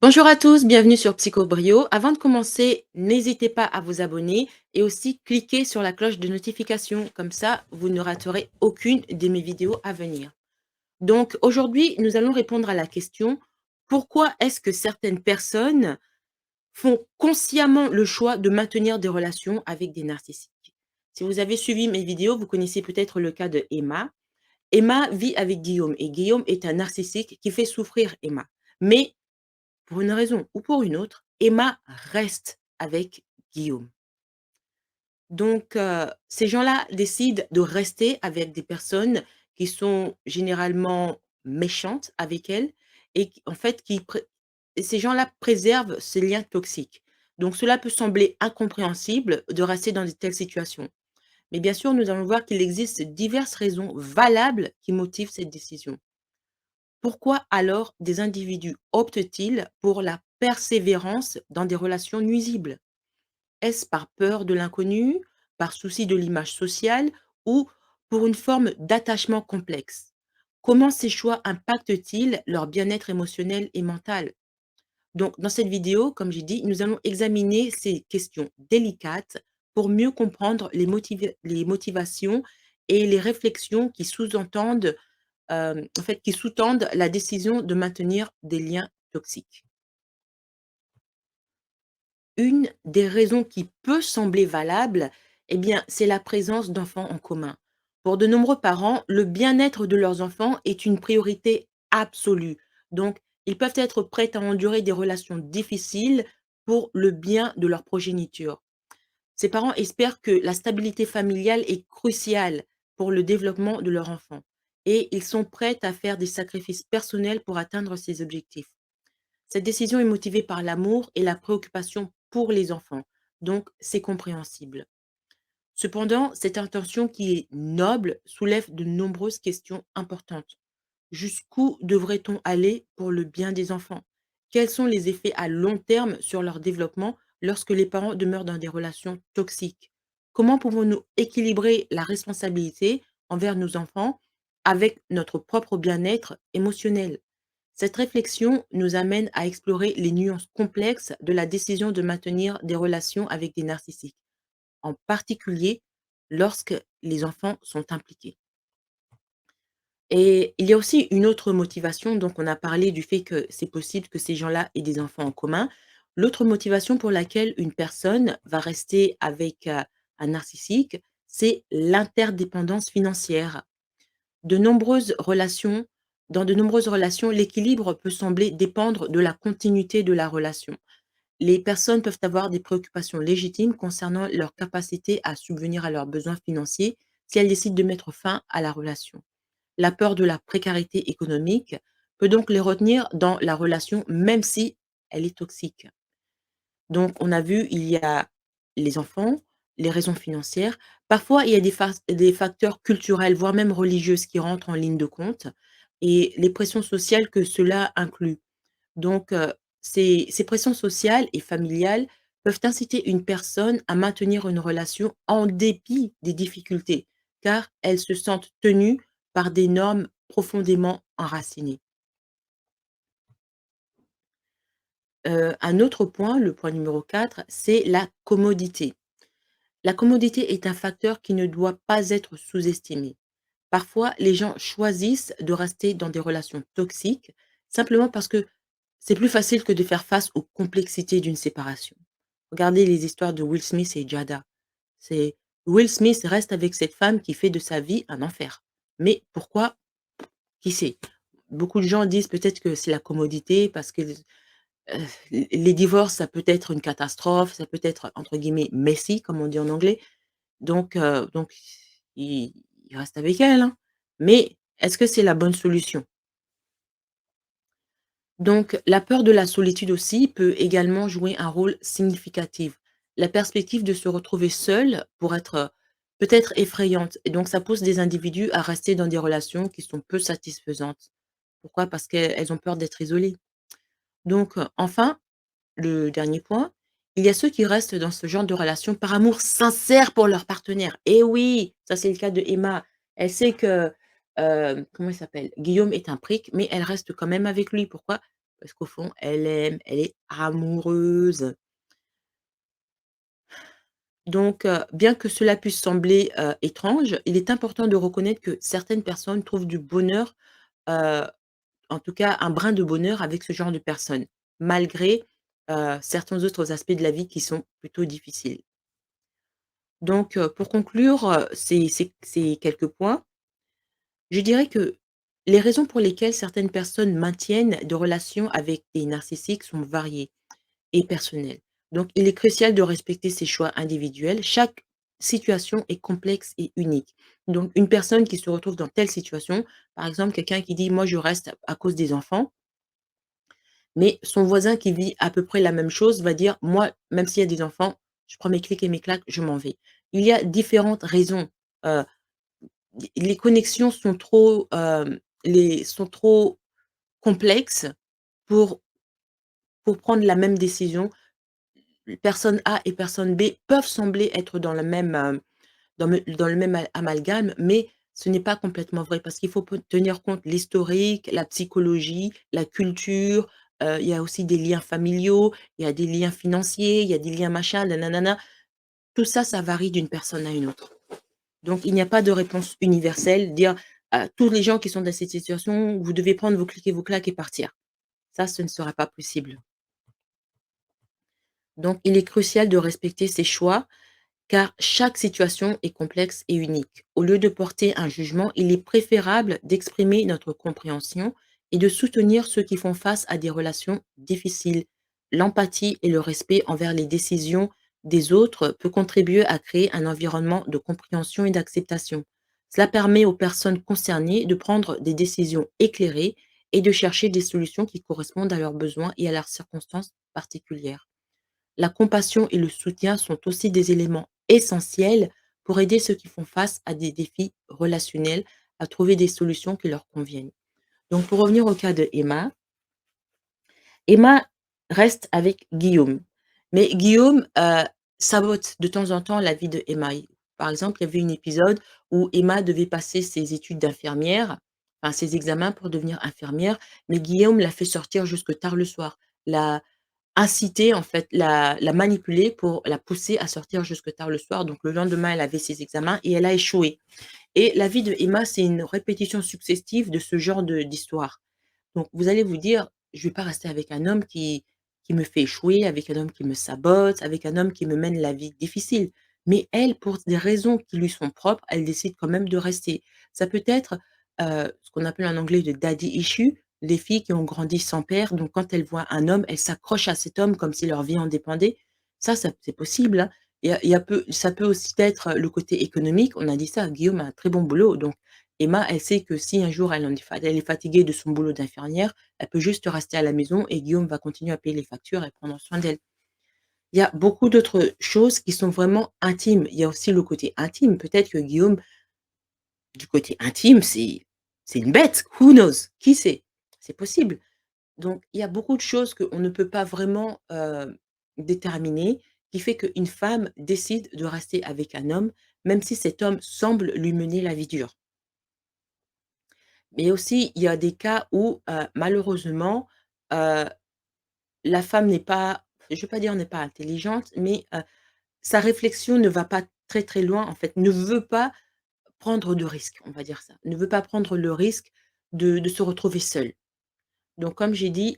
Bonjour à tous, bienvenue sur Psychobrio. Avant de commencer, n'hésitez pas à vous abonner et aussi cliquer sur la cloche de notification. Comme ça, vous ne raterez aucune de mes vidéos à venir. Donc aujourd'hui, nous allons répondre à la question: pourquoi est-ce que certaines personnes font consciemment le choix de maintenir des relations avec des narcissiques? Si vous avez suivi mes vidéos, vous connaissez peut-être le cas de Emma. Emma vit avec Guillaume et Guillaume est un narcissique qui fait souffrir Emma. Mais pour une raison ou pour une autre, Emma reste avec Guillaume. Donc, ces gens-là décident de rester avec des personnes qui sont généralement méchantes avec elles et qui en fait, et ces gens-là préservent ces liens toxiques. Donc cela peut sembler incompréhensible de rester dans de telles situations. Mais bien sûr, nous allons voir qu'il existe diverses raisons valables qui motivent cette décision. Pourquoi alors des individus optent-ils pour la persévérance dans des relations nuisibles? Est-ce par peur de l'inconnu, par souci de l'image sociale ou pour une forme d'attachement complexe? Comment ces choix impactent-ils leur bien-être émotionnel et mental? Donc, dans cette vidéo, comme j'ai dit, nous allons examiner ces questions délicates pour mieux comprendre les motivations et les réflexions qui sous-entendent en fait, qui sous-tendent la décision de maintenir des liens toxiques. Une des raisons qui peut sembler valable, eh bien, c'est la présence d'enfants en commun. Pour de nombreux parents, le bien-être de leurs enfants est une priorité absolue. Donc, ils peuvent être prêts à endurer des relations difficiles pour le bien de leur progéniture. Ces parents espèrent que la stabilité familiale est cruciale pour le développement de leur enfant et ils sont prêts à faire des sacrifices personnels pour atteindre ces objectifs. Cette décision est motivée par l'amour et la préoccupation pour les enfants, donc c'est compréhensible. Cependant, cette intention qui est noble soulève de nombreuses questions importantes. Jusqu'où devrait-on aller pour le bien des enfants? Quels sont les effets à long terme sur leur développement lorsque les parents demeurent dans des relations toxiques? Comment pouvons-nous équilibrer la responsabilité envers nos enfants avec notre propre bien-être émotionnel? Cette réflexion nous amène à explorer les nuances complexes de la décision de maintenir des relations avec des narcissiques, en particulier lorsque les enfants sont impliqués. Et il y a aussi une autre motivation, donc on a parlé du fait que c'est possible que ces gens-là aient des enfants en commun. L'autre motivation pour laquelle une personne va rester avec, un narcissique, c'est l'interdépendance financière. De nombreuses relations Dans de nombreuses relations, l'équilibre peut sembler dépendre de la continuité de la relation. Les personnes peuvent avoir des préoccupations légitimes concernant leur capacité à subvenir à leurs besoins financiers si elles décident de mettre fin à la relation. La peur de la précarité économique peut donc les retenir dans la relation, même si elle est toxique. Donc, on a vu, il y a les enfants, les raisons financières. Parfois, il y a des facteurs culturels, voire même religieux, qui rentrent en ligne de compte et les pressions sociales que cela inclut. Donc, ces pressions sociales et familiales peuvent inciter une personne à maintenir une relation en dépit des difficultés, car elles se sentent tenues par des normes profondément enracinées. Un autre point, le point numéro 4, c'est la commodité. La commodité est un facteur qui ne doit pas être sous-estimé. Parfois, les gens choisissent de rester dans des relations toxiques simplement parce que c'est plus facile que de faire face aux complexités d'une séparation. Regardez les histoires de Will Smith et Jada. C'est Will Smith reste avec cette femme qui fait de sa vie un enfer. Mais pourquoi? Qui sait? Beaucoup de gens disent peut-être que c'est la commodité parce que les divorces, ça peut être une catastrophe, ça peut être entre guillemets «messy» comme on dit en anglais. Donc il reste avec elle, hein. Mais est-ce que c'est la bonne solution? Donc la peur de la solitude aussi peut également jouer un rôle significatif. La perspective de se retrouver seul pour être, peut-être effrayante et donc ça pousse des individus à rester dans des relations qui sont peu satisfaisantes. Pourquoi? Parce qu'elles ont peur d'être isolées. Donc, enfin, le dernier point, il y a ceux qui restent dans ce genre de relation par amour sincère pour leur partenaire. Et oui, ça c'est le cas de Emma. Elle sait que, comment il s'appelle? Guillaume est un prick, mais elle reste quand même avec lui. Pourquoi? parce qu'au fond, elle aime, elle est amoureuse. Donc, bien que cela puisse sembler, étrange, il est important de reconnaître que certaines personnes trouvent du bonheur, heu, en tout cas un brin de bonheur avec ce genre de personnes, malgré, certains autres aspects de la vie qui sont plutôt difficiles. Donc, pour conclure, ces quelques points, je dirais que les raisons pour lesquelles certaines personnes maintiennent de relations avec des narcissiques sont variées et personnelles. Donc, il est crucial de respecter ses choix individuels. Chaque situation est complexe et unique. Donc, une personne qui se retrouve dans telle situation, par exemple, quelqu'un qui dit: «Moi, je reste à cause des enfants», mais son voisin qui vit à peu près la même chose va dire: «Moi, même s'il y a des enfants, je prends mes clics et mes claques, je m'en vais». Il y a différentes raisons, heu, les connexions sont trop, les sont trop complexes pour prendre la même décision. Personne A et personne B peuvent sembler être dans le même, dans le même amalgame, mais ce n'est pas complètement vrai parce qu'il faut tenir compte l'historique, la psychologie, la culture, il y a aussi des liens familiaux, il y a des liens financiers, il y a des liens machin, nananana. Tout ça, ça varie d'une personne à une autre. Donc il n'y a pas de réponse universelle, dire à tous les gens qui sont dans cette situation: «Vous devez prendre vos clics et vos claques et partir». Ça, ce ne sera pas possible. Donc il est crucial de respecter ses choix car chaque situation est complexe et unique. Au lieu de porter un jugement, il est préférable d'exprimer notre compréhension et de soutenir ceux qui font face à des relations difficiles. L'empathie et le respect envers les décisions des autres peut contribuer à créer un environnement de compréhension et d'acceptation. Cela permet aux personnes concernées de prendre des décisions éclairées et de chercher des solutions qui correspondent à leurs besoins et à leurs circonstances particulières. La compassion et le soutien sont aussi des éléments essentiels pour aider ceux qui font face à des défis relationnels à trouver des solutions qui leur conviennent. Donc pour revenir au cas de Emma, Emma reste avec Guillaume. Mais Guillaume, sabote de temps en temps la vie de Emma. Par exemple, il y avait un épisode où Emma devait passer ses études d'infirmière, enfin ses examens pour devenir infirmière, mais Guillaume l'a fait sortir jusque tard le soir. L'a inciter en fait, la manipuler pour la pousser à sortir jusque tard le soir. Donc le lendemain, elle avait ses examens et elle a échoué. Et la vie de Emma, c'est une répétition successive de ce genre d'histoire. Donc vous allez vous dire: «Je vais pas rester avec un homme qui me fait échouer, avec un homme qui me sabote, avec un homme qui me mène la vie difficile». Mais elle, pour des raisons qui lui sont propres, elle décide quand même de rester. Ça peut être, ce qu'on appelle en anglais le daddy issue, les filles qui ont grandi sans père, donc quand elles voient un homme, elles s'accrochent à cet homme comme si leur vie en dépendait. Ça c'est possible, hein. Il y a peu ça peut aussi être le côté économique. On a dit ça, Guillaume a un très bon boulot, donc Emma, elle sait que si un jour elle est fatiguée de son boulot d'infirmière, elle peut juste rester à la maison et Guillaume va continuer à payer les factures et prendre soin d'elle. Il y a beaucoup d'autres choses qui sont vraiment intimes. Il y a aussi le côté intime. Peut-être que Guillaume, du côté intime, c'est une bête. Who knows? Qui sait? C'est possible. Donc il y a beaucoup de choses qu'on ne peut pas vraiment, déterminer, qui fait qu'une femme décide de rester avec un homme, même si cet homme semble lui mener la vie dure. Mais aussi, il y a des cas où, malheureusement, heu, la femme n'est pas, je ne vais pas dire n'est pas intelligente, mais, sa réflexion ne va pas très, très loin, en fait, ne veut pas prendre de risques, on va dire ça. Ne veut pas prendre le risque de se retrouver seule. Donc comme j'ai dit,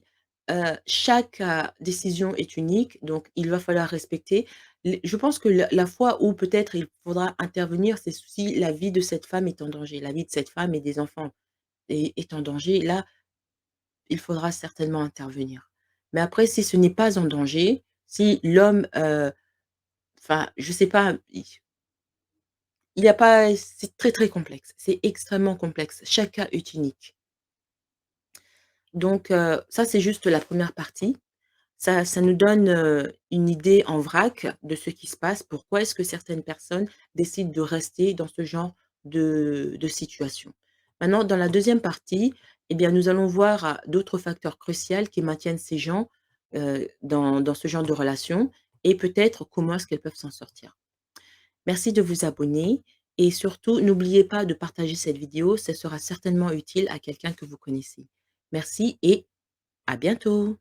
chaque, décision est unique, donc il va falloir respecter. Les Je pense que la fois où peut-être il faudra intervenir, c'est si la vie de cette femme est en danger. La vie de cette femme et des enfants est en danger. Là, il faudra certainement intervenir. Mais après, si ce n'est pas en danger, si l'homme, enfin, je sais pas, il y a pas, c'est très, très complexe. C'est extrêmement complexe. Chaque cas est unique. Donc, ça, c'est juste la première partie. Ça nous donne, une idée en vrac de ce qui se passe. Pourquoi est-ce que certaines personnes décident de rester dans ce genre de situation? Maintenant, dans la deuxième partie, eh bien, nous allons voir, d'autres facteurs cruciaux qui maintiennent ces gens, dans ce genre de relation et peut-être comment est-ce qu'elles peuvent s'en sortir. Merci de vous abonner et surtout n'oubliez pas de partager cette vidéo, ça sera certainement utile à quelqu'un que vous connaissez. Merci et À bientôt.